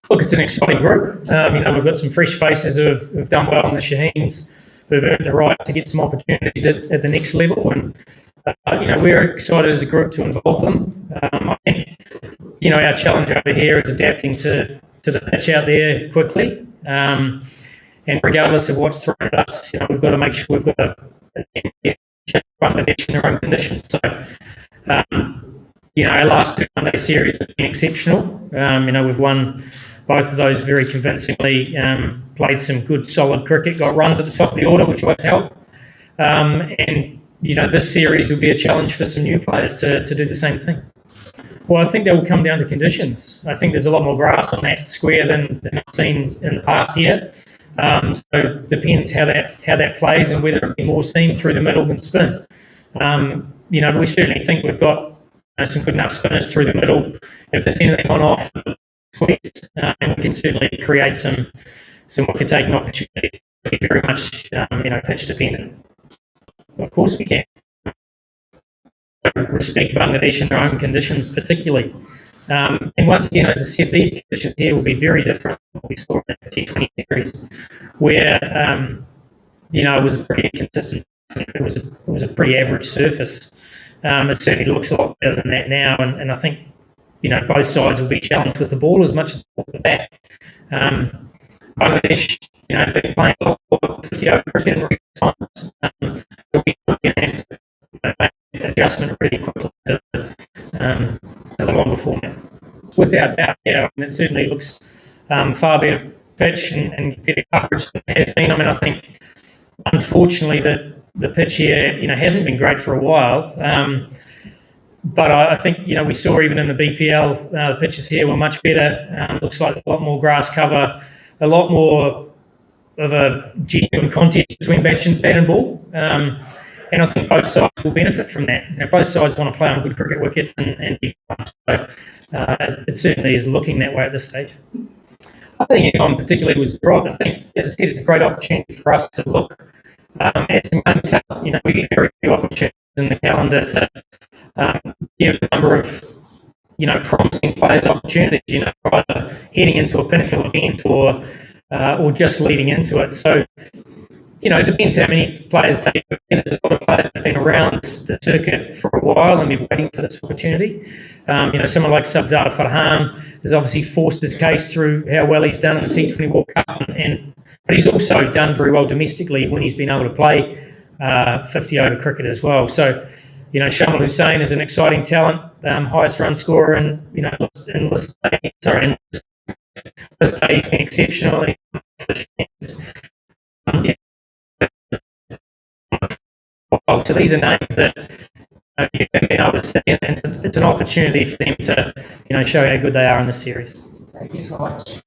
Look, it's an exciting group. We've got some fresh faces who've done well in the Shaheens, who've earned the right to get some opportunities at the next level, and we're excited as a group to involve them. I think our challenge over here is adapting to the pitch out there quickly, and regardless of what's thrown at us, we've got to make sure we've got a run the match in their own conditions. So. Our last 2 Monday series have been exceptional. We've won both of those very convincingly, played some good solid cricket, got runs at the top of the order, which always help. This series will be a challenge for some new players to do the same thing. Well, I think that will come down to conditions. I think there's a lot more grass on that square than I've seen in the past year. So it depends how that plays and whether it be more seam through the middle than spin. We certainly think we've got some good enough spinners through the middle. If there's anything on off, please, and we can certainly create some wicket taking opportunity. Very much, pitch dependent. Of course, we can respect Bangladesh and their own conditions, particularly. And once again, as I said, these conditions here will be very different from what we saw in the T20 series, where it was pretty inconsistent. It was a pretty average surface. It certainly looks a lot better than that now, and I think both sides will be challenged with the ball as much as the bat. Bangladesh, been playing a lot of 50 over cricket in recent times. We're going to have to make an adjustment really quickly to the longer format. Without doubt, it certainly looks far better pitch and better coverage than it has been. I think unfortunately the pitch here, hasn't been great for a while. But I think, we saw even in the BPL, the pitches here were much better. Looks like a lot more grass cover, a lot more of a genuine contest between bat and ball. And I think both sides will benefit from that. Both sides want to play on good cricket wickets and be so it certainly is looking that way at this stage. I think anyone particularly was dropped. I think, as I said, it's a great opportunity for us to look at some young talent. We get very few opportunities in the calendar to give a number of promising players opportunities. Either heading into a pinnacle event or just leading into it. So it depends how many players take. There's a lot of players that have been around the circuit for a while and been waiting for this opportunity. Someone like Sabzar Farhan has obviously forced his case through how well he's done in the T20 World Cup, but he's also done very well domestically when he's been able to play 50 over cricket as well. So, Shamal Hussain is an exciting talent, highest run scorer, and in this stage been exceptionally. So these are names that you've been able to see, and it's an opportunity for them to show how good they are in this series. Thank you so much.